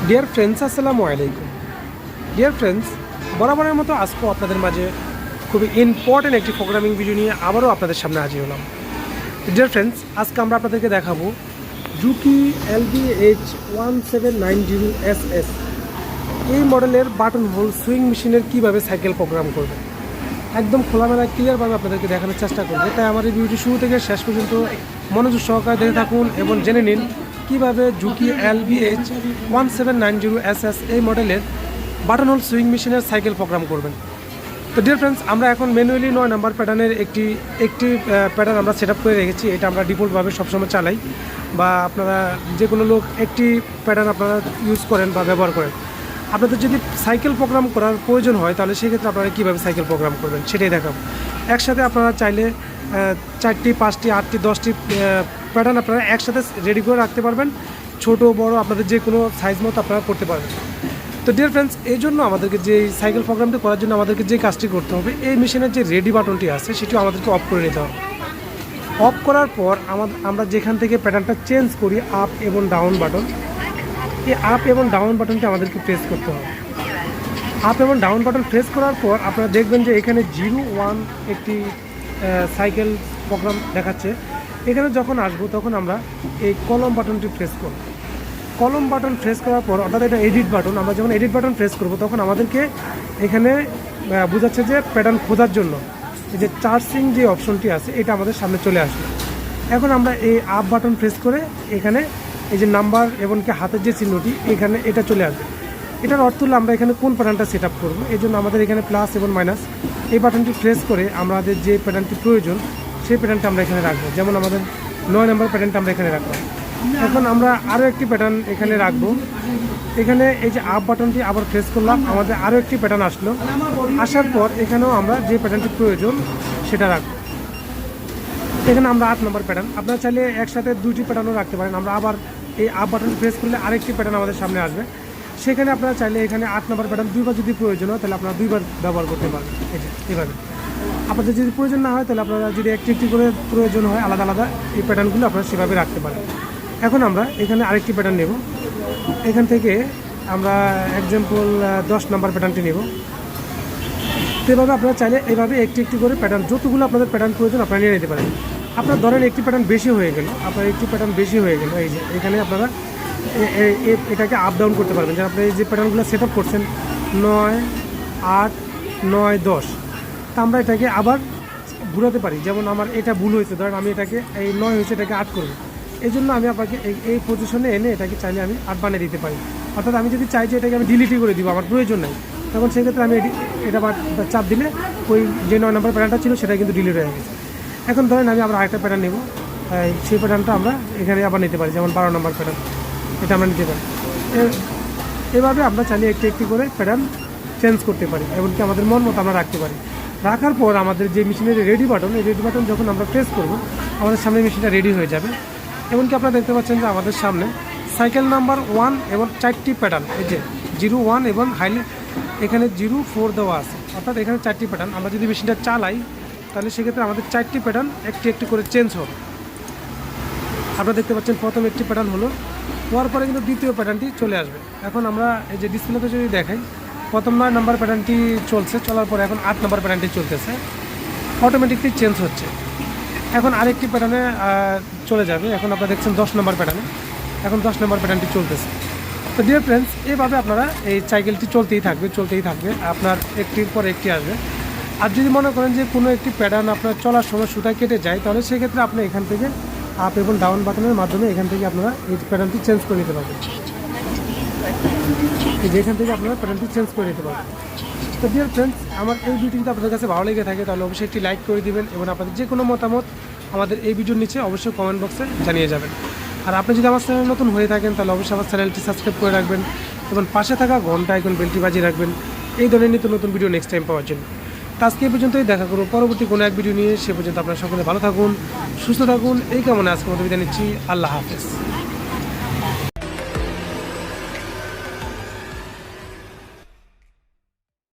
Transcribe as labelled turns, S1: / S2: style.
S1: Dear friends, আসসালামু আলাইকুম। Dear friends, বরাবরের মতো আজকেও আপনাদের মাঝে খুবই ইম্পর্টেন্ট একটি প্রোগ্রামিং ভিডিও নিয়ে আবারও আপনাদের সামনে হাজির হলাম। ডিয়ার ফ্রেন্ডস, আজকে আমরা আপনাদেরকে দেখাবো জুকি LBH-1790SS এই মডেলের বাটন হোল সুইং মেশিনের কীভাবে সাইকেল প্রোগ্রাম করবে, একদম খোলামেলা ক্লিয়ারভাবে আপনাদেরকে দেখানোর চেষ্টা করবে। তাই আমার এই ভিডিওটি শুরু থেকে শেষ পর্যন্ত মনোযোগ সহকারে দেখে থাকুন এবং জেনে নিন কীভাবে জুকি LBH-1790SS এই মডেলের বাটন হোল সুইং মেশিনের সাইকেল প্রোগ্রাম করবেন। তো ডিয়ার ফ্রেন্ডস, আমরা এখন ম্যানুয়ালি 9 নাম্বার প্যাটার্নের একটি প্যাটার্ন আমরা সেট আপ করে রেখেছি। এটা আমরা ডিফল্টভাবে সবসময় চালাই, বা আপনারা যে কোনো লোক একটি প্যাটার্ন আপনারা ইউজ করেন বা ব্যবহার করেন। আপনাদের যদি সাইকেল প্রোগ্রাম করার প্রয়োজন হয় তাহলে সেক্ষেত্রে আপনারা কীভাবে সাইকেল প্রোগ্রাম করবেন সেটাই দেখাবো। একসাথে আপনারা চাইলে 4টি, 5টি, 8টি, 10টি প্যাটার্ন আপনারা একসাথে রেডি করে রাখতে পারবেন। ছোট বড় আপনাদের যে কোনো সাইজ মতো আপনারা করতে পারবেন। তো ডিয়ার ফ্রেন্ডস, এই জন্য আমাদেরকে যে সাইকেল প্রোগ্রামটি করার জন্য আমাদেরকে যে কাজটি করতে হবে, এই মেশিনের যে রেডি বাটনটি আছে সেটিও আমাদেরকে অফ করে নিতে হবে। অফ করার পর আমরা যেখান থেকে প্যাটার্নটা চেঞ্জ করি, আপ এবং ডাউন বাটন, এই আপ এবং ডাউন বাটনটি আমাদেরকে প্রেস করতে হবে। আপ এবং ডাউন বাটন প্রেস করার পর আপনারা দেখবেন যে এখানে 01 একটি সাইকেল প্রোগ্রাম দেখাচ্ছে। এখানে যখন আসবো তখন আমরা এই কলম বাটনটি প্রেস করব। কলম বাটন প্রেস করার পর, অর্থাৎ এটা এডিট বাটন, আমরা যখন এডিট বাটন প্রেস করব তখন আমাদেরকে এখানে বোঝাচ্ছে যে প্যাটার্ন খোঁজার জন্য এই যে চার্জিং যে অপশনটি আছে এটা আমাদের সামনে চলে আসবে। এখন আমরা এই আপ বাটন প্রেস করে এখানে এই যে নাম্বার এবং কি হাতের যে চিহ্নটি এখানে এটা চলে আসবে। এটার অর্থ হলো আমরা এখানে কোন প্যাটার্নটা সেট আপ করবো। এই জন্য আমাদের এখানে প্লাস এবং মাইনাস এই বাটনটি প্রেস করে আমাদের যে প্যাটার্নটি প্রয়োজন সেই প্যাটার্নটা আমরা এখানে রাখবো। যেমন আমাদের 9 নম্বর প্যাটার্নটা আমরা এখানে রাখবো। এখন আমরা আরও একটি প্যাটার্ন এখানে রাখবো। এখানে এই যে আপ বাটনটি আবার প্রেস করলাম, আমাদের আরও একটি প্যাটার্ন আসলো। আসার পর এখানেও আমরা যে প্যাটার্নটি প্রয়োজন সেটা রাখবো। এখানে আমরা 8 নম্বর প্যাটার্ন, আপনারা চাইলে একসাথে 2টি প্যাটার্নও রাখতে পারেন। আমরা আবার এই আপ বাটন প্রেস করলে আরেকটি প্যাটার্ন আমাদের সামনে আসবে। সেখানে আপনারা চাইলে এখানে 8 নম্বর প্যাটার্ন 2বার যদি প্রয়োজন হয় তাহলে আপনারা 2বার ব্যবহার করতে পারবেন। এই যে এভাবে আপনাদের যদি প্রয়োজন না হয় তাহলে আপনারা যদি একটি করে প্রয়োজন হয় আলাদা আলাদা এই প্যাটার্নগুলো আপনারা সেভাবে রাখতে পারেন। এখন আমরা এখানে আরেকটি প্যাটার্ন নেব। এখান থেকে আমরা এক্সাম্পল 10 নম্বর প্যাটার্নটি নেব। তো এভাবে আপনারা চাইলে এইভাবে একটি করে প্যাটার্ন, যতগুলো আপনাদের প্যাটার্ন প্রয়োজন আপনারা নিয়ে নিতে পারেন। আপনার ধরেন একটি প্যাটার্ন বেশি হয়ে গেল, এই যে এখানে আপনারা এটাকে আপ ডাউন করতে পারবেন। যে আপনি এই যে প্যাটার্নগুলো সেট আপ করছেন 9, 8, 9, 10, তা আমরা এটাকে আবার ঘুরাতে পারি। যেমন আমার এটা ভুল হয়েছে, ধরেন আমি এটাকে এই 9 হয়েছে, এটাকে 8 করব। এই জন্য আমি আপনাকে এই পজিশনে এনে এটাকে চাইলে আমি 8 বানিয়ে দিতে পারি। অর্থাৎ আমি যদি চাই যে এটাকে আমি ডিলিটই করে দিব, আমার প্রয়োজন নেই, তখন সেক্ষেত্রে আমি এটা চাপ দিলে ওই যে 9 নম্বর প্যাটার্নটা ছিল সেটা কিন্তু ডিলিট হয়ে গেছে। এখন ধরেন আমি আবার আরেকটা প্যাটার্ন নেব, সেই প্যাটার্নটা আমরা এখানে আবার নিতে পারি। যেমন 12 নম্বর প্যাটার্ন, এটা আমরা নিতে পারি। এভাবে আমরা চাইলে একটি করে প্যাটার্ন চেঞ্জ করতে পারি, এমনকি আমাদের মন মতো আমরা রাখতে পারি। রাখার পর আমাদের যে মেশিনের রেডি বাটন, এই রেডি বাটন যখন আমরা প্রেস করব আমাদের সামনে মেশিনটা রেডি হয়ে যাবে। এমনকি আপনারা দেখতে পাচ্ছেন যে আমাদের সামনে সাইকেল নাম্বার 1 এবং 4টি প্যাটার্ন, এই যে 01 এবং হাইলি এখানে 04 দেওয়া আছে। অর্থাৎ এখানে 4টি প্যাটার্ন। আমরা যদি মেশিনটা চালাই তাহলে সেক্ষেত্রে আমাদের 4টি প্যাটার্ন একটি করে চেঞ্জ হবে। আপনারা দেখতে পাচ্ছেন প্রথম একটি প্যাটার্ন হলো, হওয়ার পরে কিন্তু দ্বিতীয় প্যাটার্নটি চলে আসবে। এখন আমরা এই যে ডিসপ্লেতে যদি দেখাই, প্রথম 9 নম্বর প্যাটার্নটি চলার পরে এখন 8 নম্বর প্যাটার্নটি চলতেছে, অটোমেটিকলি চেঞ্জ হচ্ছে। এখন আরেকটি প্যাটার্নে চলে যাবে। এখন আপনারা দেখছেন 10 নম্বর প্যাটার্নে, এখন 10 নম্বর প্যাটার্নটি চলতেছে। তো ডিয়ার ফ্রেন্ডস, এইভাবে আপনারা এই সাইকেলটি চলতেই থাকবে, আপনার একটির পর একটি আসবে। আর যদি মনে করেন যে কোনো একটি প্যাটার্ন আপনার চলার সময় সুতা কেটে যায়, তাহলে সেক্ষেত্রে আপনি এখান থেকে আপ এবং ডাউন বাটনের মাধ্যমে এখান থেকে আপনারা এই প্যাটার্নটি চেঞ্জ করে নিতে পারবেন। এই যে এখান থেকে আপনারা প্যাটার্নটি চেঞ্জ করে নিতে পারবেন। তো ডিয়ার ফ্রেন্ডস, আমার এই ভিডিও যদি আপনাদের কাছে ভালো লেগে থাকে তাহলে অবশ্যই একটি লাইক করে দিবেন এবং আপনাদের যে কোনো মতামত আমাদের এই ভিডিওর নিচে অবশ্যই কমেন্ট বক্সে জানিয়ে যাবেন। আর আপনি যদি আমার চ্যানেল নতুন হয়ে থাকেন তাহলে অবশ্যই আমার চ্যানেলটি সাবস্ক্রাইব করে রাখবেন এবং পাশে থাকা ঘন্টা আইকন বেলটি বাজিয়ে রাখবেন এই ধরনের নতুন ভিডিও নেক্সট টাইম পাওয়ার জন্য। তো আজকে এই পর্যন্তই, দেখা করব পরবর্তী কোনো এক ভিডিও নিয়ে। সে পর্যন্ত আপনারা সকলে ভালো থাকুন, সুস্থ থাকুন, এই কামনা আজকের মতো বিদায় নিচ্ছি। আল্লাহ হাফেজ।